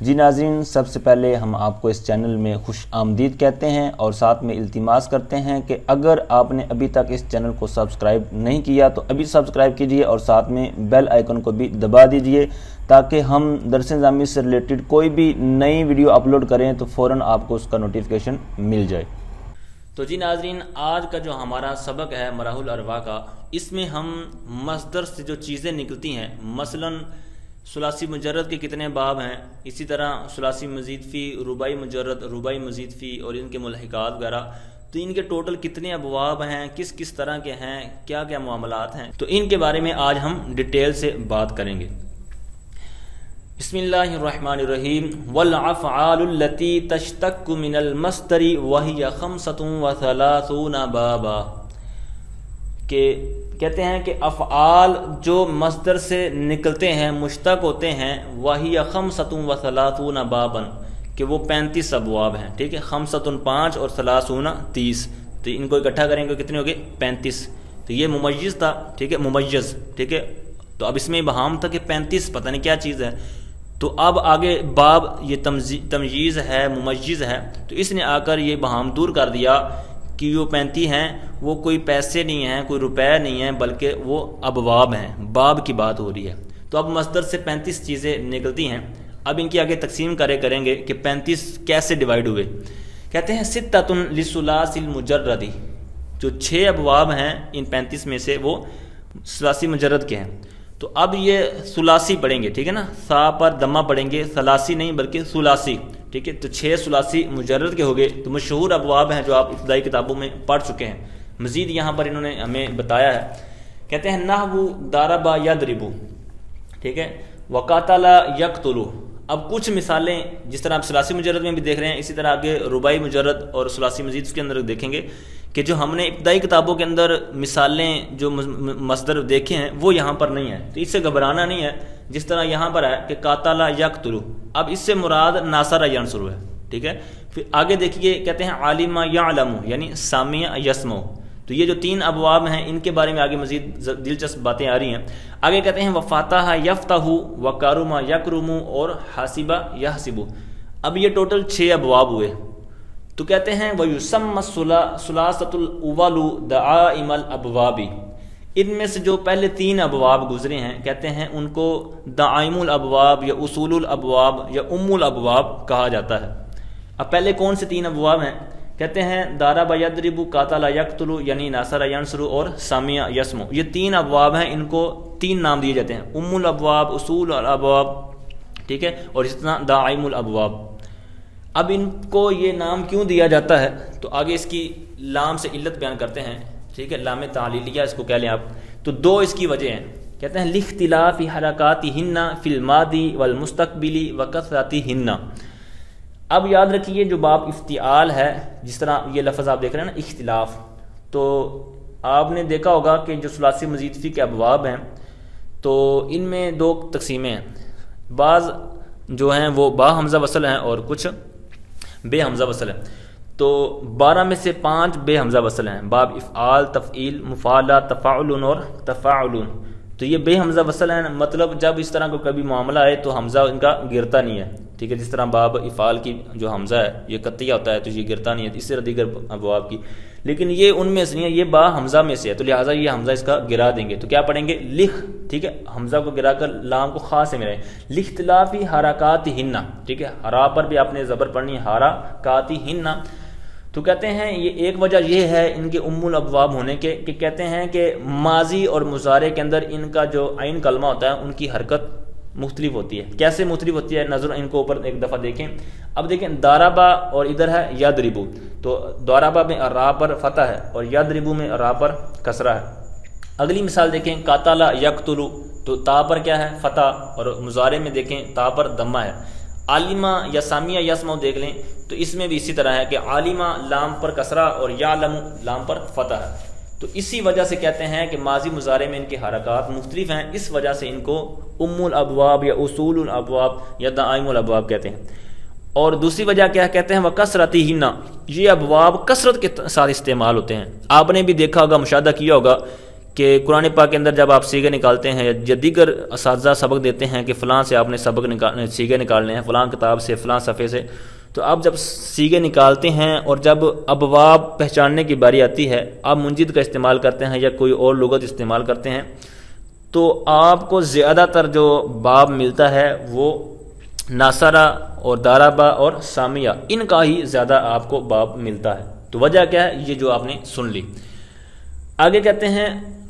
جی ناظرین، سب سے پہلے ہم آپ کو اس چینل میں خوش آمدید کہتے ہیں اور ساتھ میں التماس کرتے ہیں کہ اگر آپ نے ابھی تک اس چینل کو سبسکرائب نہیں کیا تو ابھی سبسکرائب کیجئے اور ساتھ میں بیل آئیکن کو بھی دبا دیجئے تاکہ ہم درس نظامی سے ریلیٹڈ کوئی بھی نئی ویڈیو اپلوڈ کریں تو فوراً آپ کو اس کا نوٹیفیکیشن مل جائے۔ تو جی ناظرین، آج کا جو ہمارا سبق ہے مراحل الاربعہ کا، اس میں ہم مصدر سے جو چیزیں نکلتی ہیں، مثلاً ثلاثی مجرد کے کتنے باب ہیں، اسی طرح ثلاثی مزید فی، رباعی مجرد، رباعی مزید فی اور ان کے ملحقات وغیرہ، تو ان کے ٹوٹل کتنے ابواب ہیں، کس کس طرح کے ہیں، کیا کیا معاملات ہیں، تو ان کے بارے میں آج ہم ڈیٹیل سے بات کریں گے۔ بسم اللہ الرحمن الرحیم۔ والافعال التي تشتق من المصدر وهي 35 بابا، کہ کہتے ہیں کہ افعال جو مصدر سے نکلتے ہیں، مشتق ہوتے ہیں، وَهِيَ 35 بابا، کہ وہ 35 ابواب ہیں، ٹھیک ہے، 5 اور 30، تو ان کو اکٹھا کریں گے کتنے ہو گئے؟ 35۔ تو یہ ممیز تھا، ٹھیک ہے، ممیز، ٹھیک ہے، تو اب اس میں ابہام تھا کہ 35 پتہ نہیں کیا چیز ہے، تو اب آگے باب یہ تمییز ہے، ممیز ہے، تو اس نے آ کر یہ ابہام دور کر دیا کہ وہ 35 ہیں، وہ کوئی پیسے نہیں ہیں، کوئی روپے نہیں ہیں، بلکہ وہ ابواب ہیں، باب کی بات ہو رہی ہے۔ تو اب مصدر سے 35 چیزیں نکلتی ہیں، اب ان کی آگے تقسیم کریں گے کہ 35 کیسے ڈیوائیڈ ہوئے۔ کہتے ہیں ستۃ لثلاث المجرد، جو 6 ابواب ہیں ان 35 میں سے وہ ثلاثی مجرد کے ہیں۔ تو اب یہ ثلاثی پڑھیں گے، ٹھیک ہے نا، سا پر دمہ پڑھیں گے، ثلاثی نہیں بلکہ ثلاثی، ٹھیک ہے، تو 6 ثلاثی مجرد کے ہو گئے، تو مشہور ابواب ہیں جو آپ ابتدائی کتابوں میں پڑھ چکے ہیں۔ مزید یہاں پر انہوں نے ہمیں بتایا ہے، کہتے ہیں نحو ضرب یضرب، ٹھیک ہے، وقتل یقتل۔ اب کچھ مثالیں جس طرح آپ ثلاثی مجرد میں بھی دیکھ رہے ہیں، اسی طرح آگے رباعی مجرد اور ثلاثی مزید اس کے اندر دیکھیں گے کہ جو ہم نے ابتدائی کتابوں کے اندر مثالیں جو مصدر دیکھے ہیں وہ یہاں پر نہیں ہیں، تو اس سے گھبرانا نہیں ہے۔ جس طرح یہاں پر ہے کہ قاتل یقتل، اب اس سے مراد ناصر ینصر ہے، ٹھیک ہے۔ پھر آگے دیکھیے، کہتے ہیں عالم یعلم، یعنی سامع یسمع، تو یہ جو 3 ابواب ہیں ان کے بارے میں آگے مزید دلچسپ باتیں آ رہی ہیں۔ آگے کہتے ہیں وفاتح یفتح، وکرم یکرم اور حاسب یحسب۔ اب یہ ٹوٹل 6 ابواب ہوئے، تو کہتے ہیں وَيُسَمَّ الثُّلَاثَةُ الْأُوَّلُ دَعَائِمَ الْأَبْوَابِ، ان میں سے جو پہلے 3 ابواب گزرے ہیں کہتے ہیں ان کو دعائم الابواب یا اصول الابواب یا الابواب کہا جاتا ہے۔ اب پہلے کون سے 3 ابواب ہیں؟ کہتے ہیں ضرب یضرب، قاتل یقتل، یعنی ناصر ینصر اور سامع یسمع، یہ 3 ابواب ہیں، ان کو 3 نام دیے جاتے ہیں، الابواب، اصول الابواب، ٹھیک ہے، اور اس طرح دعائم الابواب۔ اب ان کو یہ نام کیوں دیا جاتا ہے تو آگے اس کی لام سے علت بیان کرتے ہیں، ٹھیک ہے، لام تعلیلیہ اس کو کہہ لیں آپ، تو 2 اس کی وجہ ہیں۔ کہتے ہیں لاختلاف حرکاتہن فی الماضی والمستقبل وکثرتہن۔ اب یاد رکھیے جو باب افتعال ہے، جس طرح یہ لفظ آپ دیکھ رہے ہیں نا اختلاف، تو آپ نے دیکھا ہوگا کہ جو ثلاثی مزید فی کے ابواب ہیں تو ان میں 2 تقسیمیں ہیں، بعض جو ہیں وہ با حمزہ وصل ہیں اور کچھ بے حمزہ وصل ہیں، تو 12 میں سے 5 بے حمزہ وصل ہیں، باب افعال، تفعیل، مفعلہ، تفاعل اور تفاعل، تو یہ بے حمزہ وصل ہیں، مطلب جب اس طرح کو کبھی معاملہ آئے تو حمزہ ان کا گرتا نہیں ہے، ٹھیک ہے، جس طرح باب افعال کی جو حمزہ ہے یہ قطعیہ ہوتا ہے تو یہ گرتا نہیں ہے، اس طرح دیگر ابواب کی، لیکن یہ ان میں سے نہیں ہے، یہ با حمزہ میں سے ہے، تو لہٰذا یہ حمزہ اس کا گرا دیں گے، تو کیا پڑھیں گے لکھ، ٹھیک ہے، حمزہ کو گرا کر لام کو خاص سے ملائیں، لاختلافی حرکاتہن، ٹھیک ہے، ہرا پر بھی آپ نے زبر پڑھنی ہے، حرکاتہن۔ تو کہتے ہیں یہ ایک وجہ یہ ہے ان کے الابواب ہونے کے کہ کہتے ہیں کہ ماضی اور مضارع کے اندر ان کا جو عین کلمہ ہوتا ہے ان کی حرکت مختلف ہوتی ہے۔ کیسے مختلف ہوتی ہے؟ نظر ان کو اوپر ایک دفعہ دیکھیں، اب دیکھیں ضربا اور ادھر ہے یضرب، تو ضربا میں را پر فتح ہے اور یضرب میں را پر کسرہ ہے۔ اگلی مثال دیکھیں قاتل یقتل، تو تا پر کیا ہے؟ فتح، اور مضارع میں دیکھیں تا پر دمہ ہے۔ عالمہ یا سامع یسمع دیکھ لیں تو اس میں بھی اسی طرح ہے کہ عالمہ لام پر کسرہ اور یعلم لام پر فتح ہے، تو اسی وجہ سے کہتے ہیں کہ ماضی مضارع میں ان کی حرکات مختلف ہیں، اس وجہ سے ان کو الابواب یا اصول الابواب یا دعائم الابواب کہتے ہیں۔ اور دوسری وجہ کیا کہتے ہیں؟ وکثرتہن، یہ ابواب کثرت کے ساتھ استعمال ہوتے ہیں۔ آپ نے بھی دیکھا ہوگا، مشاہدہ کیا ہوگا کہ قرآن پاک کے اندر جب آپ سیغے نکالتے ہیں یا دیگر اساتذہ سبق دیتے ہیں کہ فلاں سے آپ نے سیغے نکالنے ہیں، فلاں کتاب سے، فلاں صفحے سے، تو آپ جب سیغے نکالتے ہیں اور جب ابواب پہچاننے کی باری آتی ہے، آپ منجد کا استعمال کرتے ہیں یا کوئی اور لغت استعمال کرتے ہیں، تو آپ کو زیادہ تر جو باب ملتا ہے وہ ناصرہ اور دارابا اور سامیہ، ان کا ہی زیادہ آپ کو باب ملتا ہے۔ تو وجہ کیا ہے؟ یہ جو آپ نے سن لی۔ آگے کہتے ہیں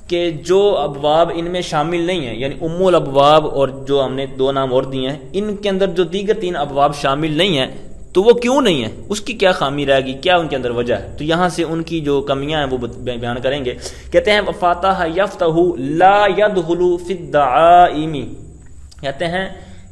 کہ جو ابواب ان میں شامل نہیں ہیں، یعنی ام الابواب اور جو ہم نے 2 نام اور دیے ہیں، ان کے اندر جو دیگر 3 ابواب شامل نہیں ہیں، تو وہ کیوں نہیں ہیں؟ اس کی کیا خامی رہے گی؟ کیا ان کے اندر وجہ ہے؟ تو یہاں سے ان کی جو کمیاں ہیں وہ بیان کریں گے۔ کہتے ہیں فاتح یفتح لا يدخل فی الدعائم، کہتے ہیں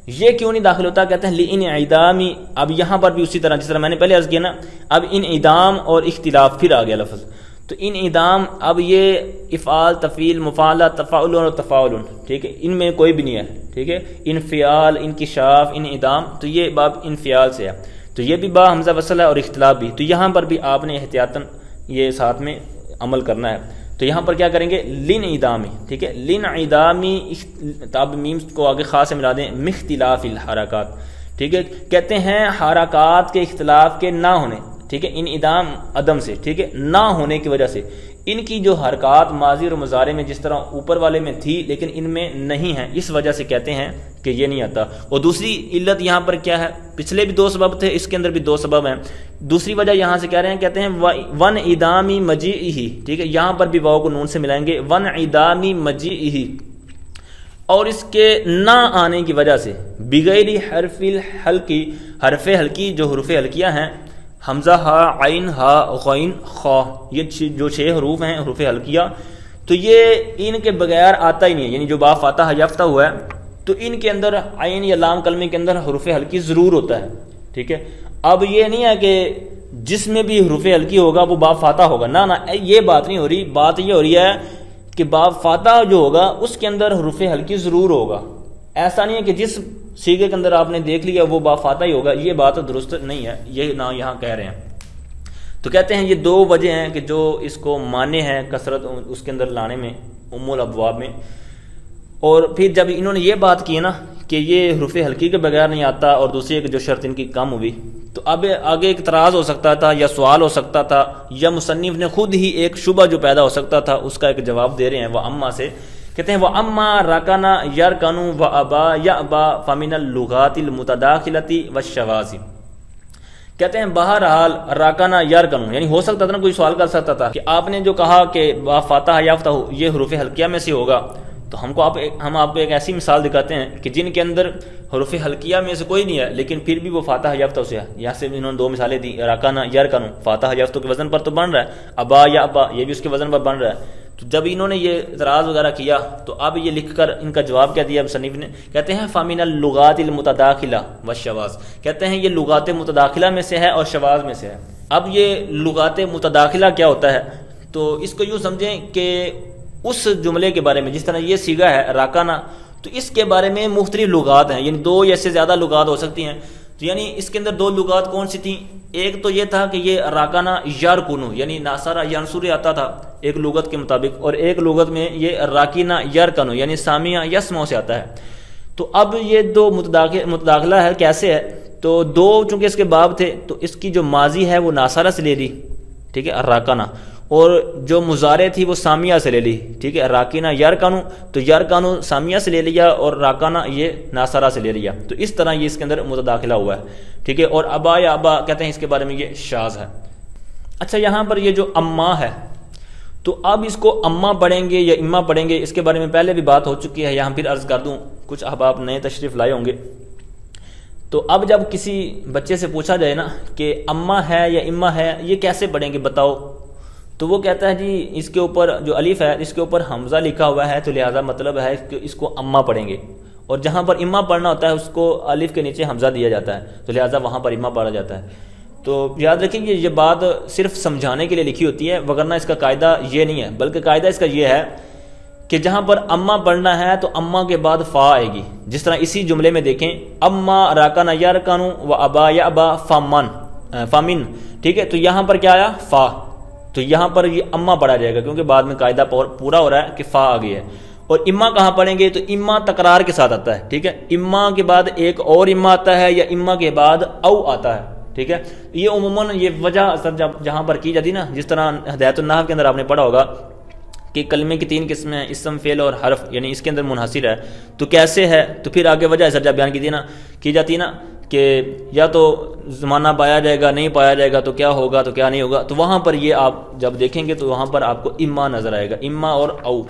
یہ کیوں نہیں داخل ہوتا؟ کہتے ہیں لانعدام، اب یہاں پر بھی اسی طرح جس طرح میں نے پہلے عرض کیا نا، اب انعدام اور اختلاف پھر آ گیا لفظ، تو انعدام اب یہ افعال، تفعیل، مفعلہ، تفاعل اور تفاعل، ٹھیک ہے، ان میں کوئی بھی نہیں ہے، ٹھیک ہے، انفعال، انکشاف، انعدام، تو یہ باب انفعال سے ہے، تو یہ بھی با حمزہ وصل ہے اور اختلاف بھی، تو یہاں پر بھی آپ نے احتیاطاً یہ ساتھ میں عمل کرنا ہے۔ تو یہاں پر کیا کریں گے؟ لانعدامی، ٹھیک ہے، لانعدامی، اب میم کو آگے خاص سے ملا دیں، مختلاف الحرکات، ٹھیک ہے، کہتے ہیں حرکات کے اختلاف کے نہ ہونے، ٹھیک ہے، انعدام عدم سے، ٹھیک ہے، نہ ہونے کی وجہ سے ان کی جو حرکات ماضی اور مضارع میں جس طرح اوپر والے میں تھی لیکن ان میں نہیں ہیں، اس وجہ سے کہتے ہیں کہ یہ نہیں آتا۔ اور دوسری علت یہاں پر کیا ہے؟ پچھلے بھی 2 سبب تھے، اس کے اندر بھی 2 سبب ہیں۔ دوسری وجہ یہاں سے کہہ رہے ہیں، کہتے ہیں ون ادامی مجیئہ، ٹھیک ہے، یہاں پر بھی واو کو نون سے ملائیں گے، ون ادامی مجیئہ، اور اس کے نہ آنے کی وجہ سے، بغیر حرف الحلقی، حرف حلقی جو حروف حلقیہ ہیں، حمزہ، ہا، عین، ہا، غین، خا، یہ جو 6 حروف ہیں حروف حلقیہ، تو یہ ان کے بغیر آتا ہی نہیں ہے، یعنی جو با فاتحہ یافتہ ہوا ہے تو ان کے اندر عین یا لام کلمے کے اندر حروف حلقی ضرور ہوتا ہے، ٹھیک ہے۔ اب یہ نہیں ہے کہ جس میں بھی حروف حلقی ہوگا وہ با فاتحہ ہوگا، نہ یہ بات نہیں ہو رہی، بات یہ ہو رہی ہے کہ با فاتحہ جو ہوگا اس کے اندر حروف حلقی ضرور ہوگا، ایسا نہیں ہے کہ جس سیغے کے اندر آپ نے دیکھ لیا وہ با فاتحہ ہی ہوگا، یہ بات درست نہیں ہے، یہ نہ یہاں کہہ رہے ہیں۔ تو کہتے ہیں یہ 2 وجہ ہیں کہ جو اس کو مانے ہیں کثرت اس کے اندر لانے میں ام الابواب میں۔ اور پھر جب انہوں نے یہ بات کی نا کہ یہ حروف حلقی کے بغیر نہیں آتا، اور دوسری ایک جو شرط ان کی کم ہوئی، تو اب آگے ایک اعتراض ہو سکتا تھا یا سوال ہو سکتا تھا یا مصنف نے خود ہی ایک شبہ جو پیدا ہو سکتا تھا اس کا ایک جواب دے رہے ہیں وہ اما سے۔ کہتے ہیں وہ اما راکانا یرکنو و ابا یابا فمن اللغات المتداخلۃ والشواذ، کہتے ہیں بہرحال راکانا یرکنو، یعنی ہو سکتا تھا نا کوئی سوال کر سکتا تھا کہ آپ نے جو کہا کہ با فاتحہ یافتہ ہو یہ حروف حلقیہ میں سے ہوگا، تو ہم آپ کو ایک ایسی مثال دکھاتے ہیں کہ جن کے اندر حروف حلقیہ میں سے کوئی نہیں ہے لیکن پھر بھی وہ فاتحہ یافتہ سے ہے۔ یہاں سے انہوں نے 2 مثالیں دی، راکانا یرکنو، فاتحہ یافتہ کے وزن پر تو بن رہا ہے، ابا یا ابا یہ بھی اس کے وزن پر بن رہا ہے۔ تو جب انہوں نے یہ اعتراض وغیرہ کیا تو اب یہ لکھ کر ان کا جواب کیا دیا مصنف نے، کہتے ہیں فامن اللغات المتداخلہ والشواذ، کہتے ہیں یہ لغات متداخلہ میں سے ہے اور شواذ میں سے ہے۔ اب یہ لغات متداخلہ کیا ہوتا ہے؟ تو اس کو یوں سمجھیں کہ اس جملے کے بارے میں جس طرح یہ صیغہ ہے راکانا، تو اس کے بارے میں مختلف لغات ہیں، یعنی 2 یا اس سے زیادہ لغات ہو سکتی ہیں۔ تو یعنی اس کے اندر 2 لغات کون سی تھیں؟ ایک تو یہ تھا کہ یہ راکانا یرکنو یعنی ناصرہ ینصر آتا تھا ایک لغت کے مطابق، اور ایک لغت میں یہ راکینا یرکنو یعنی سامع یسمع سے آتا ہے۔ تو اب یہ 2 متداخلہ ہے، کیسے ہے؟ تو 2 چونکہ اس کے باب تھے تو اس کی جو ماضی ہے وہ ناصرہ سے لے لی، ٹھیک ہے، راکانا، اور جو مضارع تھی وہ سامیہ سے لے لی، ٹھیک ہے، راکینا یرکنو، تو یرکنو سامیہ سے لے لیا اور راکانا یہ ناصرہ سے لے لیا، تو اس طرح یہ اس کے اندر متداخلہ ہوا ہے، ٹھیک ہے۔ اور ابا یا ابا کہتے ہیں اس کے بارے میں یہ شاذ ہے۔ اچھا، یہاں پر یہ جو اما ہے تو اب اس کو اما پڑھیں گے یا اما پڑھیں گے، اس کے بارے میں پہلے بھی بات ہو چکی ہے، یہاں پھر عرض کر دوں، کچھ احباب نئے تشریف لائے ہوں گے۔ تو اب جب کسی بچے سے پوچھا جائے نا کہ اما ہے یا اما ہے، یہ کیسے پڑھیں گے بتاؤ، تو وہ کہتا ہے جی اس کے اوپر جو الف ہے اس کے اوپر حمزہ لکھا ہوا ہے تو لہذا مطلب ہے کہ اس کو اما پڑھیں گے، اور جہاں پر اما پڑھنا ہوتا ہے اس کو الف کے نیچے حمزہ دیا جاتا ہے تو لہذا وہاں پر اما پڑھا جاتا ہے۔ تو یاد رکھیں یہ بات صرف سمجھانے کے لیے لکھی ہوتی ہے، وگرنہ اس کا قاعدہ یہ نہیں ہے، بلکہ قاعدہ اس کا یہ ہے کہ جہاں پر اما پڑھنا ہے تو اما کے بعد فا آئے گی، جس طرح اسی جملے میں دیکھیں اما راکانا یرکنو و ابا یا ابا فامن، ٹھیک ہے، تو یہاں پر کیا آیا؟ فا، تو یہاں پر یہ اما پڑھا جائے گا کیونکہ بعد میں قاعدہ پورا ہو رہا ہے کہ فا آ گئی ہے. اور اما کہاں پڑھیں گے؟ تو اما تکرار کے ساتھ آتا ہے. ٹھیک ہے، اما کے بعد ایک اور اما آتا ہے یا اما کے بعد او آتا ہے. ٹھیک ہے، یہ عموماً یہ وجہ اثر جہاں پر کی جاتی نا، جس طرح ہدایت النحو کے اندر آپ نے پڑھا ہوگا کہ کلمے کی 3 قسمیں ہیں، اسم، فعل اور حرف، یعنی اس کے اندر منحصر ہے. تو کیسے ہے؟ تو پھر آگے وجہ اثر جب بیان کی جاتی نا کہ یا تو زمانہ پایا جائے گا، نہیں پایا جائے گا تو کیا ہوگا، تو کیا نہیں ہوگا، تو وہاں پر یہ آپ جب دیکھیں گے تو وہاں پر آپ کو اما نظر آئے گا، اما اور او.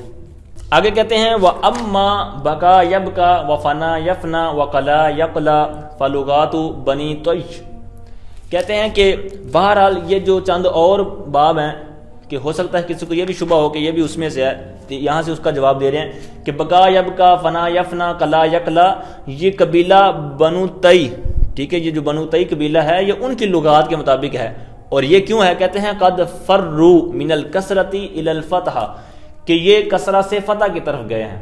آگے کہتے ہیں وَأَمَّا بَكَا يَبْكَا وَفَنَا يَفْنَا وَقَلَا يَقْلَا فَلُغَاتُ بَنِي طَيْش. کہتے ہیں کہ بہرحال یہ جو چند اور باب ہیں کہ ہو سکتا ہے کسی کو یہ بھی شبہ ہو کہ یہ بھی اس میں سے ہے، تو یہاں سے اس کا جواب دے رہے ہیں کہ بقا یبقا، فنا یفنا، کلا یکلا، یہ قبیلہ بنو تئی. ٹھیک ہے، یہ جو بنو تئی قبیلہ ہے یہ ان کی لغات کے مطابق ہے. اور یہ کیوں ہے؟ کہتے ہیں قد فروا من الکسرۃ الی الفتح، کہ یہ کسرہ سے فتح کی طرف گئے ہیں.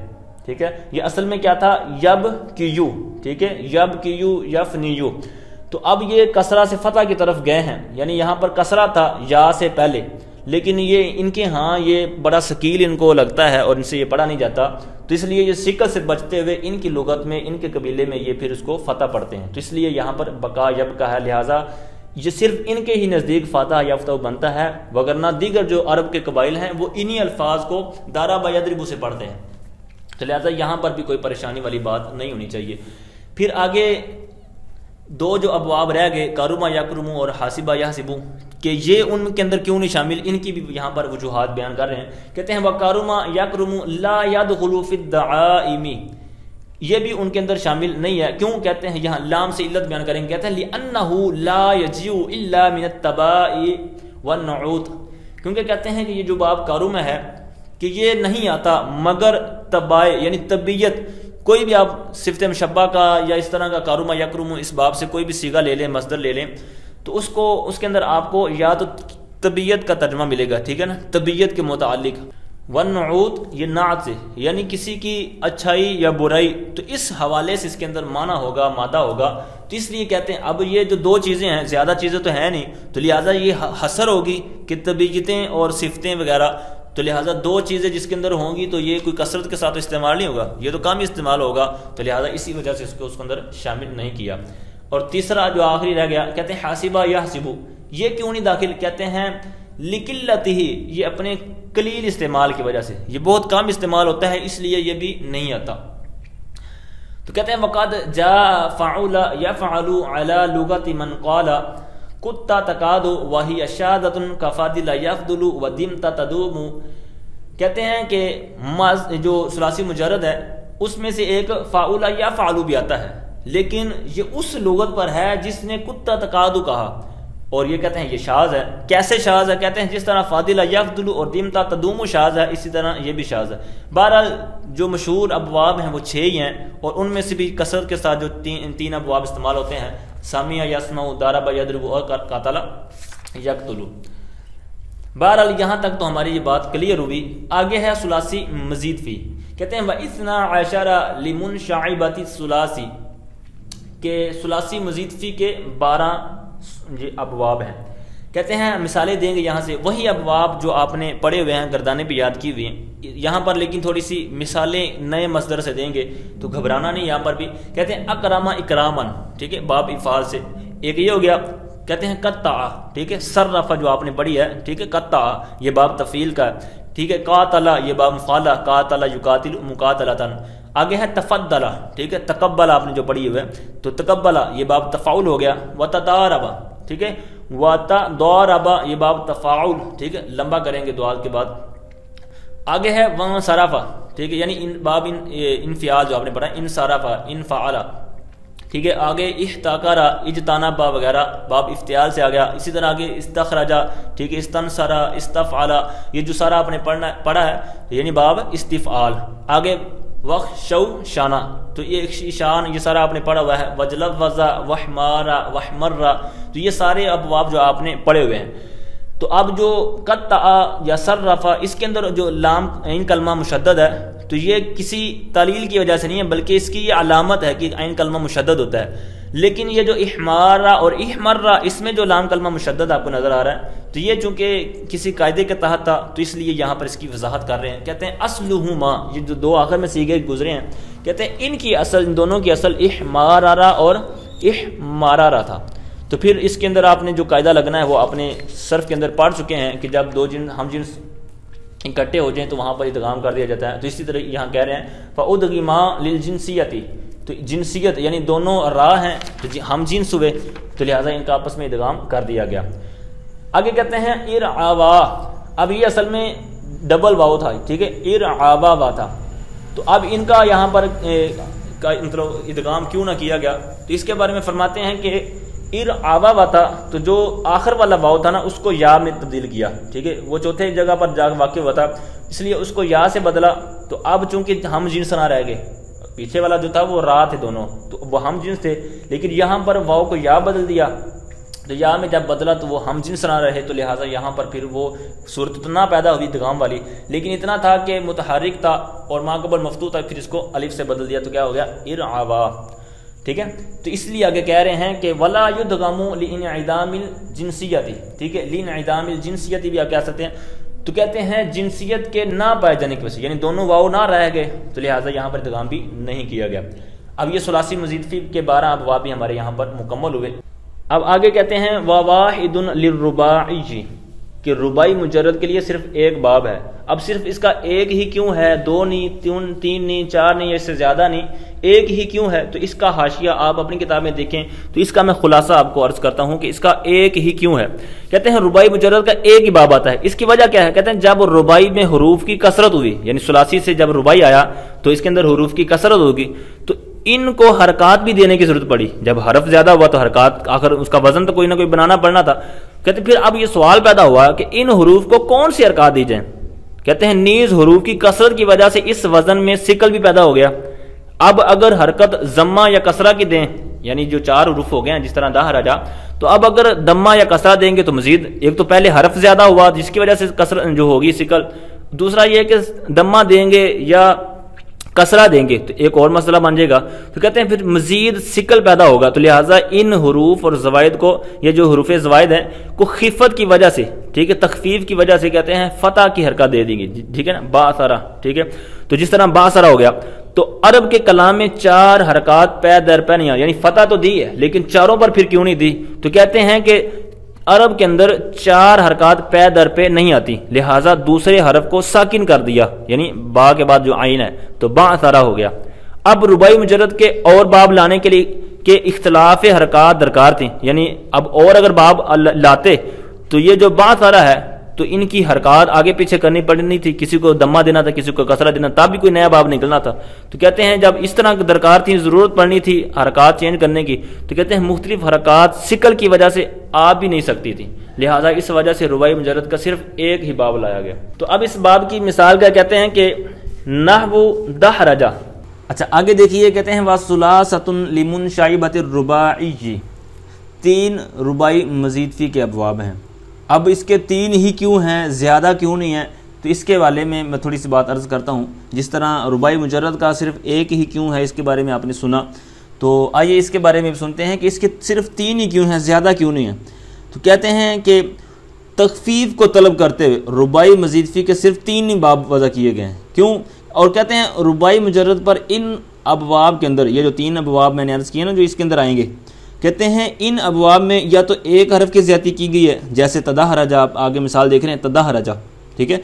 ٹھیک ہے، یہ اصل میں کیا تھا؟ یب کیو. ٹھیک ہے، یب کیو یفنیو. تو اب یہ کسرہ سے فتح کی طرف گئے ہیں، یعنی یہاں پر کسرہ تھا یا سے پہلے، لیکن یہ ان کے ہاں یہ بڑا ثقیل ان کو لگتا ہے اور ان سے یہ پڑھا نہیں جاتا، تو اس لیے یہ ثقل سے بچتے ہوئے ان کی لغت میں، ان کے قبیلے میں یہ پھر اس کو فتح پڑھتے ہیں. تو اس لیے یہاں پر بقا یب کا ہے، لہٰذا یہ صرف ان کے ہی نزدیک فاتح یافتہ بنتا ہے، وگرنہ دیگر جو عرب کے قبائل ہیں وہ انہی الفاظ کو دارا یضرب سے پڑھتے ہیں. تو لہٰذا یہاں پر بھی کوئی پریشانی والی بات نہیں ہونی چاہیے. پھر آگے 2 جو ابواب رہ گئے، کارما یکرمو اور حاسبہ یحسبو، کہ یہ ان کے اندر کیوں نہیں شامل، ان کی بھی یہاں پر وجوہات بیان کر رہے ہیں. کہتے ہیں وَقَارُمَا يَقْرُمُ لَا يَدْخُلُ فِي الدَّعَائِمِ، یہ بھی ان کے اندر شامل نہیں ہے. کیوں کہتے ہیں؟ یہاں لام سے علت بیان کریں گے. کہتے ہیں لِأَنَّهُ لَا يَجِيءُ إِلَّا مِنَ التَّبَاءِ وَالنُّعُوتِ، کیونکہ کہتے ہیں کہ یہ جو باب کارما ہے کہ یہ نہیں آتا مگر تبائے، یعنی طبیعت. کوئی بھی آپ صفت مشبہ کا یا اس طرح کا کارما یکرم اس باب سے کوئی بھی صیغہ لے لیں، مصدر لے لیں، تو اس کے اندر آپ کو یا تو طبیعت کا ترجمہ ملے گا. ٹھیک ہے نا، طبیعت کے متعلق. والنعوت، یہ نعت سے یعنی کسی کی اچھائی یا برائی، تو اس حوالے سے اس کے اندر معنی ہوگا، مادہ ہوگا. تو اس لیے کہتے ہیں اب یہ جو 2 چیزیں ہیں، زیادہ چیزیں تو ہیں نہیں، تو لہٰذا یہ حصر ہوگی کہ طبیعتیں اور صفتیں وغیرہ. تو لہٰذا 2 چیزیں جس کے اندر ہوں گی تو یہ کوئی کثرت کے ساتھ استعمال نہیں ہوگا، یہ تو کم استعمال ہوگا. تو لہٰذا اسی وجہ سے اس کو اندر شامل نہیں کیا. اور تیسرا جو آخری رہ گیا، کہتے ہیں حاسبہ یحسبو، یہ کیوں نہیں داخل؟ کہتے ہیں لقلتہ، یہ اپنے قلیل استعمال کی وجہ سے، یہ بہت کم استعمال ہوتا ہے، اس لیے یہ بھی نہیں آتا. تو کہتے ہیں وقد جاء فعل يفعل على لغة من قال کتا تکاد وہی اشادت کفادل یفضل ودمت تدوم. کہتے ہیں کہ جو ثلاثی مجرد ہے اس میں سے ایک فاعل یا فعلو بھی آتا ہے، لیکن یہ اس لغت پر ہے جس نے کتا تکادو کہا، اور یہ کہتے ہیں یہ شاذ ہے. کیسے شاذ ہے؟ کہتے ہیں جس طرح فاضل یفضل اور دمتا تدوم شاذ ہے، اسی طرح یہ بھی شاذ ہے. بہرحال جو مشہور ابواب ہیں وہ 6 ہی ہیں، اور ان میں سے بھی کثرت کے ساتھ جو 3 ابواب استعمال ہوتے ہیں، سامع یسمع، ضرب یضرب اور قاتل یقتل. بہرحال یہاں تک تو ہماری یہ بات کلیئر ہوئی. آگے ہے ثلاثی مزید فی. کہتے ہیں وَإِثْنَا لِمُنْشَعِبَةِ الثُّلَاثِ، کہ ثلاثی مزید فی کے 12 ابواب ہیں. کہتے ہیں مثالیں دیں گے یہاں سے، وہی ابواب جو آپ نے پڑھے ہوئے ہیں، گردانے پہ یاد کی ہوئی ہیں یہاں پر، لیکن تھوڑی سی مثالیں نئے مصدر سے دیں گے تو گھبرانا نہیں. یہاں پر بھی کہتے ہیں اکرما اکرامن، ٹھیک ہے، باب افعال سے. ایک یہ ہو گیا، کہتے ہیں قطع، ٹھیک ہے، صرف جو آپ نے پڑھی ہے، ٹھیک ہے، قطع یہ باب تفعیل کا ہے. ٹھیک ہے، قاتل یہ باب مفعلہ، قاتل یقاتل مقاتلتن. آگے ہے تفضل، ٹھیک ہے، تقبل آپ نے جو پڑھی ہوئے تو تقبل یہ باب تفاعل ہو گیا. وتضارب، ٹھیک ہے، وتضارب یہ باب تفاعل، ٹھیک ہے، لمبا کریں گے دعا کے بعد. آگے ہے وانصرف، ٹھیک ہے، یعنی باب انفعال جو آپ نے پڑھا، انصرف انفعل، ٹھیک ہے. آگے احتکر اجتنب وغیرہ باب افتعال سے آ گیا. اسی طرح آگے استخرج، ٹھیک ہے، استنصر استفعل، یہ جو سارا آپ نے پڑھا ہے یعنی باب استفعال. آگے وخشو شانہ، تو یہ شان یہ سارا آپ نے پڑھا ہوا ہے. وجلوز وحمار وحمر، تو یہ سارے ابواب جو آپ نے پڑھے ہوئے ہیں. تو اب جو قطع یا صرف، اس کے اندر جو لام ان کلمہ مشدد ہے تو یہ کسی تعلیل کی وجہ سے نہیں ہے، بلکہ اس کی یہ علامت ہے کہ عین کلمہ مشدد ہوتا ہے۔ لیکن یہ جو احمارا اور احمرا، اس میں جو لام کلمہ مشدد آپ کو نظر آ رہا ہے، تو یہ چونکہ کسی قاعدے کے تحت تھا تو اس لیے یہاں پر اس کی وضاحت کر رہے ہیں۔ کہتے ہیں اصلہما، یہ جو دو آخر میں سیغے گزرے ہیں، کہتے ہیں ان کی اصل، ان دونوں کی اصل احمارا اور احمارا تھا۔ تو پھر اس کے اندر آپ نے جو قاعدہ لگنا ہے وہ اپنے صرف کے اندر پڑھ چکے ہیں کہ جب دو ہم جنس اکٹھے ہو جائیں تو وہاں پر ادغام کر دیا جاتا ہے۔ تو اسی طرح یہاں کہہ رہے ہیں فَأُدْغِمَا لِلْجِنْسِيَّةِ، تو جنسیت یعنی دونوں را ہیں تو ہم جنس ہوئے، تو لہٰذا ان کا آپس میں ادغام کر دیا گیا۔ آگے کہتے ہیں ارعوا، اب یہ اصل میں ڈبل واو تھا، ٹھیک ہے، ارعوا وا تھا، تو اب ان کا یہاں پر مطلب ادغام کیوں نہ کیا گیا؟ تو اس کے بارے میں فرماتے ہیں کہ ارعوا وا تھا تو جو آخر والا واو تھا نا اس کو یا میں تبدیل کیا، ٹھیک ہے، وہ چوتھے جگہ پر جا واقع ہوا تھا، اس لیے اس کو یا سے بدلا۔ تو اب چونکہ ہم جنس نہ رہ گئے، پیچھے والا جو تھا وہ را تھے دونوں، تو وہ ہم جنس تھے، لیکن یہاں پر واو کو یا بدل دیا، تو یا میں جب بدلا تو وہ ہم جنس نہ رہے، تو لہٰذا یہاں پر پھر وہ صورت اتنا پیدا ہوئی ادغام والی، لیکن اتنا تھا کہ متحرک تھا اور ما قبل مفتوح تھا، پھر اس کو الف سے بدل دیا تو کیا ہو گیا ارعوا، ٹھیک ہے۔ تو اس لیے آگے کہہ رہے ہیں کہ ولا یدغم لانعدام الجنسیت، ٹھیک ہے، لانعدام الجنسیت بھی آپ کہہ سکتے ہیں، تو کہتے ہیں جنسیت کے نہ پائے جانے کی وجہ سے، یعنی دونوں واو نہ رہ گئے تو لہٰذا یہاں پر ادغام بھی نہیں کیا گیا۔ اب یہ ثلاثی مزید فی کے 12 ابواب بھی ہمارے یہاں پر مکمل ہوئے۔ اب آگے کہتے ہیں وواحد للرباعی، کہ رباعی مجرد کے لیے صرف ایک باب ہے۔ اب صرف اس کا ایک ہی کیوں ہے، دو نہیں، تین نہیں، چار نہیں، اس سے زیادہ نہیں، ایک ہی کیوں ہے؟ تو اس کا حاشیہ آپ اپنی کتاب میں دیکھیں تو اس کا میں خلاصہ آپ کو عرض کرتا ہوں کہ اس کا ایک ہی کیوں ہے۔ کہتے ہیں رباعی مجرد کا ایک ہی باب آتا ہے، اس کی وجہ کیا ہے؟ کہتے ہیں جب رباعی میں حروف کی کثرت ہوئی، یعنی ثلاثی سے جب رباعی آیا تو اس کے اندر حروف کی کثرت ہوگی، تو ان کو حرکات بھی دینے کی ضرورت پڑی۔ جب حرف زیادہ ہوا تو حرکات، آخر اس کا وزن تو کوئی نہ کوئی بنانا پڑنا تھا۔ کہتے ہیں پھر اب یہ سوال پیدا ہوا کہ ان حروف کو کون سی حرکات دی جائیں؟ کہتے ہیں نیز حروف کی کثرت کی وجہ سے اس وزن میں ثقل بھی پیدا ہو گیا۔ اب اگر حرکت ضمہ یا کسرہ کی دیں، یعنی جو چار حروف ہو گئے ہیں جس طرح دہ رجا، تو اب اگر ضمہ یا کسرہ دیں گے تو مزید ایک تو پہلے حرف زیادہ ہوا جس کی وجہ سے کسرہ جو ہوگی ثقل، دوسرا یہ کہ ضمہ دیں گے یا کسرہ دیں گے تو ایک اور مسئلہ بن جائے گا، تو کہتے ہیں پھر مزید ثقل پیدا ہوگا، تو لہٰذا ان حروف اور زوائد کو، یہ جو حروف زوائد ہیں کو خفت کی وجہ سے، ٹھیک ہے، تخفیف کی وجہ سے کہتے ہیں فتح کی حرکت دے دی گئی، ٹھیک ہے نا، باثرہ، ٹھیک ہے، تو جس طرح باثرہ ہو گیا، تو عرب کے کلام میں چار حرکات پے در پے نہیں آ، یعنی فتح تو دی ہے لیکن چاروں پر پھر کیوں نہیں دی؟ تو کہتے ہیں کہ عرب کے اندر چار حرکات پے در پے نہیں آتی، لہٰذا دوسرے حرف کو ساکن کر دیا، یعنی با کے بعد جو عین ہے تو با سارا ہو گیا۔ اب رباعی مجرد کے اور باب لانے کے لیے کہ اختلاف حرکات درکار تھیں، یعنی اب اور اگر باب لاتے تو یہ جو با سارا ہے تو ان کی حرکات آگے پیچھے کرنی پڑنی تھی، کسی کو دمہ دینا تھا، کسی کو کسرہ دینا، تب بھی کوئی نیا باب نکلنا تھا۔ تو کہتے ہیں جب اس طرح درکار تھی، ضرورت پڑنی تھی حرکات چینج کرنے کی، تو کہتے ہیں مختلف حرکات ثقل کی وجہ سے آ بھی نہیں سکتی تھی، لہٰذا اس وجہ سے رباعی مجرد کا صرف ایک ہی باب لایا گیا۔ تو اب اس باب کی مثال کیا کہتے ہیں کہ نحو دحرجہ۔ اچھا آگے دیکھیے، کہتے ہیں وَثُلَاثَةٌ لِمُنْشَعِبَةِ الرُّبَاعِيِّ، تین رباعی مزید فی کے ابواب ہیں۔ اب اس کے تین ہی کیوں ہیں، زیادہ کیوں نہیں ہیں؟ تو اس کے والے میں تھوڑی سی بات عرض کرتا ہوں۔ جس طرح رباعی مجرد کا صرف ایک ہی کیوں ہے، اس کے بارے میں آپ نے سنا، تو آئیے اس کے بارے میں سنتے ہیں کہ اس کے صرف تین ہی کیوں ہیں، زیادہ کیوں نہیں ہیں۔ تو کہتے ہیں کہ تخفیف کو طلب کرتے ہوئے رباعی مزید فی کے صرف تین ہی باب وضع کیے گئے ہیں، کیوں؟ اور کہتے ہیں رباعی مجرد پر ان ابواب کے اندر، یہ جو تین ابواب میں نے عرض کیے نا جو اس کے اندر آئیں گے، کہتے ہیں ان ابواب میں یا تو ایک حرف کی زیادتی کی گئی ہے، جیسے تدحرجہ، آپ آگے مثال دیکھ رہے ہیں تدحرجہ، ٹھیک ہے،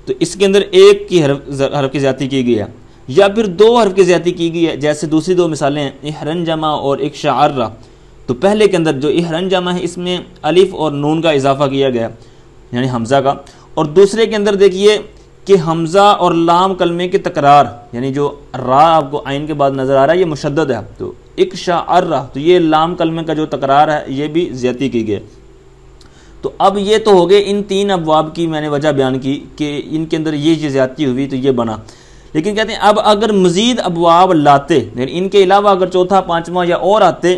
تو اس کے اندر ایک کی حرف کی زیادتی کی گئی ہے، یا پھر دو حرف کی زیادتی کی گئی ہے، جیسے دوسری دو مثالیں ہیں احرنجمہ اور ایک شعرہ۔ تو پہلے کے اندر جو احرنجمہ ہے اس میں الف اور نون کا اضافہ کیا گیا، یعنی حمزہ کا، اور دوسرے کے اندر دیکھیے کہ حمزہ اور لام کلمے کے تکرار، یعنی جو را آپ کو عین کے بعد نظر آ رہا ہے یہ مشدد ہے، تو ایک شعرہ، تو یہ لام کلمے کا جو تکرار ہے یہ بھی زیادتی کی گئی۔ تو اب یہ تو ہو گئے ان تین ابواب کی میں نے وجہ بیان کی کہ ان کے اندر یہ زیادتی ہوئی تو یہ بنا، لیکن کہتے ہیں اب اگر مزید ابواب لاتے، یعنی ان کے علاوہ اگر چوتھا پانچواں یا اور آتے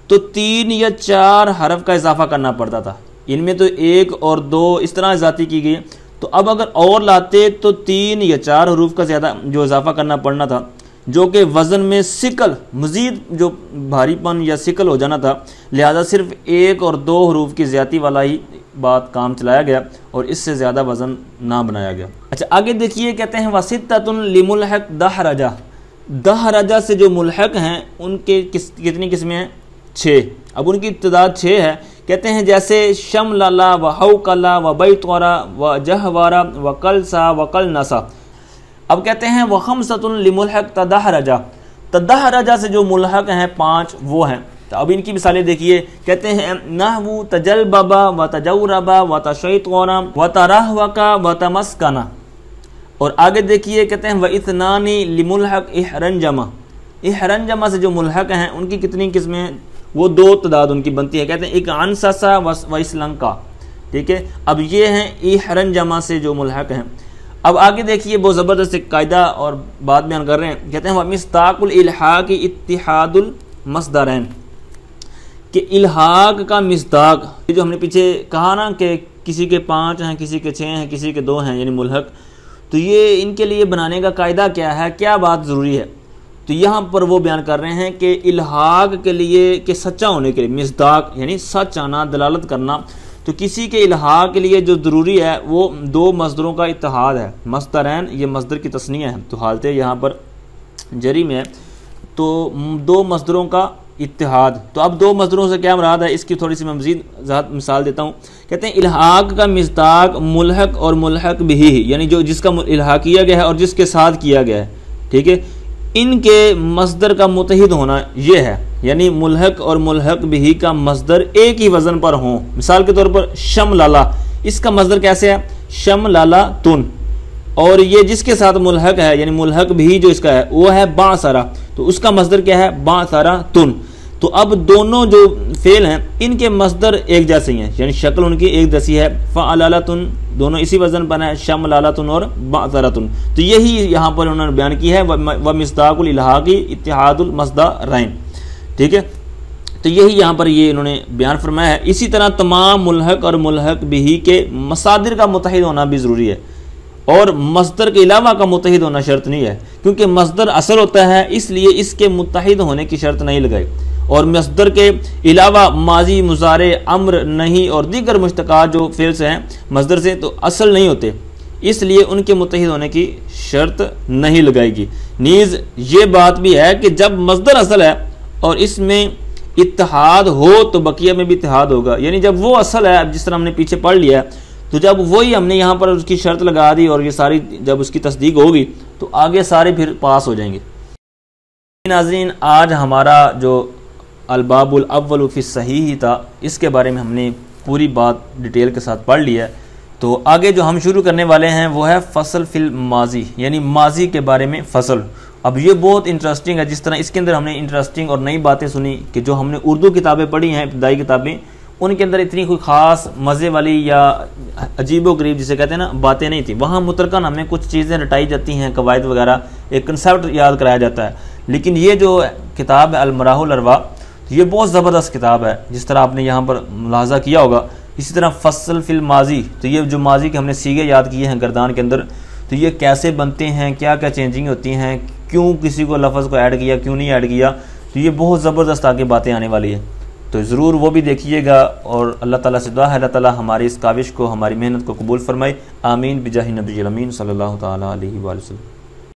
تو تین یا چار حرف کا اضافہ کرنا پڑتا تھا، ان میں تو ایک اور دو اس طرح زیادتی کی گئی، تو اب اگر اور لاتے تو 3 یا 4 حروف کا زیادہ جو اضافہ کرنا پڑنا تھا، جو کہ وزن میں ثقل مزید جو بھاری پن یا ثقل ہو جانا تھا، لہذا صرف 1 اور 2 حروف کی زیادتی والا ہی بات کام چلایا گیا اور اس سے زیادہ وزن نہ بنایا گیا۔ اچھا آگے دیکھیے، کہتے ہیں وَسِتَّةٌ لِمُلْحَقْ دَحْرَجَةٌ، دحرجہ سے جو ملحق ہیں ان کے کتنی قسمیں ہیں؟ 6۔ اب ان کی تعداد 6 ہے۔ کہتے ہیں جیسے شمللا و حوکلا و بیطورا و جہوارا و کلسا و کلنسا۔ اب کہتے ہیں وخمسۃ لملحق تدحرجہ، تدحرجہ سے جو ملحق ہیں 5 وہ ہیں۔ تو اب ان کی مثالیں دیکھیے، کہتے ہیں نحو تجلببا و تجوربا و تشیطورا و ترہوکا و تمسکنا۔ اور آگے دیکھیے، کہتے ہیں وَإِثْنَانِ لِمُلْحَقْ اِحْرَنْجَمَا، احرنجمہ سے جو ملحق ہیں ان کی کتنی قسمیں ہیں؟ وہ 2 تعداد ان کی بنتی ہے۔ کہتے ہیں ایک انسسا و اسلنکا، ٹھیک ہے۔ اب یہ ہیں احرنجمہ سے جو ملحق ہیں۔ اب آگے دیکھیے، بہت زبردست ایک قاعدہ اور بات بیان کر رہے ہیں۔ کہتے ہیں وَمِصْدَاقُ الْإِلْحَاقِ اتِّحَادُ الْمَصْدَرَيْن، کہ الحاق کا مصداق، جو ہم نے پیچھے کہا نا کہ کسی کے 5 ہیں، کسی کے 6 ہیں، کسی کے 2 ہیں یعنی ملحق، تو یہ ان کے لیے بنانے کا قاعدہ کیا ہے، کیا بات ضروری ہے؟ تو یہاں پر وہ بیان کر رہے ہیں کہ الحاق کے لیے، کہ سچا ہونے کے لیے، مصداق یعنی سچ آنا، دلالت کرنا، تو کسی کے الحاق کے لیے جو ضروری ہے وہ 2 مصدروں کا اتحاد ہے۔ مصدرین یہ مصدر کی تثنیہ ہے، تو حالت یہاں پر جری میں ہے، تو 2 مصدروں کا اتحاد۔ تو اب 2 مصدروں سے کیا مراد ہے، اس کی تھوڑی سی میں مزید مثال دیتا ہوں۔ کہتے ہیں الحاق کا مصداق ملحق اور ملحق بھی، یعنی جو جس کا الحاق کیا گیا ہے اور جس کے ساتھ کیا گیا ہے، ٹھیک ہے، ان کے مصدر کا متحد ہونا یہ ہے، یعنی ملحق اور ملحق بھی کا مصدر ایک ہی وزن پر ہوں۔ مثال کے طور پر شمللا، اس کا مصدر کیسے ہے؟ شمللاتن، اور یہ جس کے ساتھ ملحق ہے یعنی ملحق بھی جو اس کا ہے وہ ہے بعثرہ، تو اس کا مصدر کیا ہے؟ بعثرتن۔ تو اب دونوں جو فعل ہیں ان کے مصدر ایک جیسے ہیں، یعنی شکل ان کی ایک جیسی ہے، فعلالتن، دونوں اسی وزن پر ہیں، شملالتن اور بعثرتن۔ تو یہی یہاں پر انہوں نے بیان کی ہے، ومصداق الالحاق اتحاد المصدرین، ٹھیک ہے۔ تو یہی یہاں پر یہ انہوں نے بیان فرمایا ہے۔ اسی طرح تمام ملحق اور ملحق بھی کے مصادر کا متحد ہونا بھی ضروری ہے، اور مصدر کے علاوہ کا متحد ہونا شرط نہیں ہے، کیونکہ مصدر اصل ہوتا ہے اس لیے اس کے متحد ہونے کی شرط نہیں لگائی، اور مصدر کے علاوہ ماضی، مضارع، امر، نہیں اور دیگر مشتقات جو فعل سے ہیں مصدر سے تو اصل نہیں ہوتے، اس لیے ان کے متحد ہونے کی شرط نہیں لگائے گی۔ نیز یہ بات بھی ہے کہ جب مصدر اصل ہے اور اس میں اتحاد ہو تو بقیہ میں بھی اتحاد ہوگا، یعنی جب وہ اصل ہے، جس طرح ہم نے پیچھے پڑھ لیا ہے، تو جب وہی ہم نے یہاں پر اس کی شرط لگا دی اور یہ ساری جب اس کی تصدیق ہوگی تو آگے سارے پھر پاس ہو جائیں گے۔ ناظرین، آج ہمارا جو الباب الاول فی الصحیح تھا اس کے بارے میں ہم نے پوری بات ڈیٹیل کے ساتھ پڑھ لی ہے، تو آگے جو ہم شروع کرنے والے ہیں وہ ہے فصل فی الماضی، یعنی ماضی کے بارے میں فصل۔ اب یہ بہت انٹرسٹنگ ہے، جس طرح اس کے اندر ہم نے انٹرسٹنگ اور نئی باتیں سنی کہ جو ہم نے اردو کتابیں پڑھی ہیں، ابتدائی کتابیں، ان کے اندر اتنی کوئی خاص مزے والی یا عجیب و غریب جسے کہتے ہیں نا باتیں نہیں تھیں، وہاں مترکن ہمیں کچھ چیزیں رٹائی جاتی ہیں، قواعد وغیرہ، ایک کنسیپٹ یاد کرایا جاتا ہے۔ لیکن یہ جو کتاب ہے المراح الارواح، یہ بہت زبردست کتاب ہے، جس طرح آپ نے یہاں پر ملاحظہ کیا ہوگا۔ اسی طرح فصل فی الماضی، تو یہ جو ماضی کے ہم نے سیغے یاد کیے ہیں گردان کے اندر، تو یہ کیسے بنتے ہیں، کیا کیا چینجنگ ہوتی ہیں، کیوں کسی کو لفظ کو ایڈ کیا، کیوں نہیں ایڈ کیا، تو یہ بہت زبردست آگے باتیں آنے والی ہے، تو ضرور وہ بھی دیکھیے گا۔ اور اللہ تعالیٰ سے دعا ہے اللہ تعالیٰ ہماری اس کاوش کو، ہماری محنت کو قبول فرمائے، آمین بجاہ نبی الامین صلی اللہ تعالیٰ علیہ وآلہ وسلم۔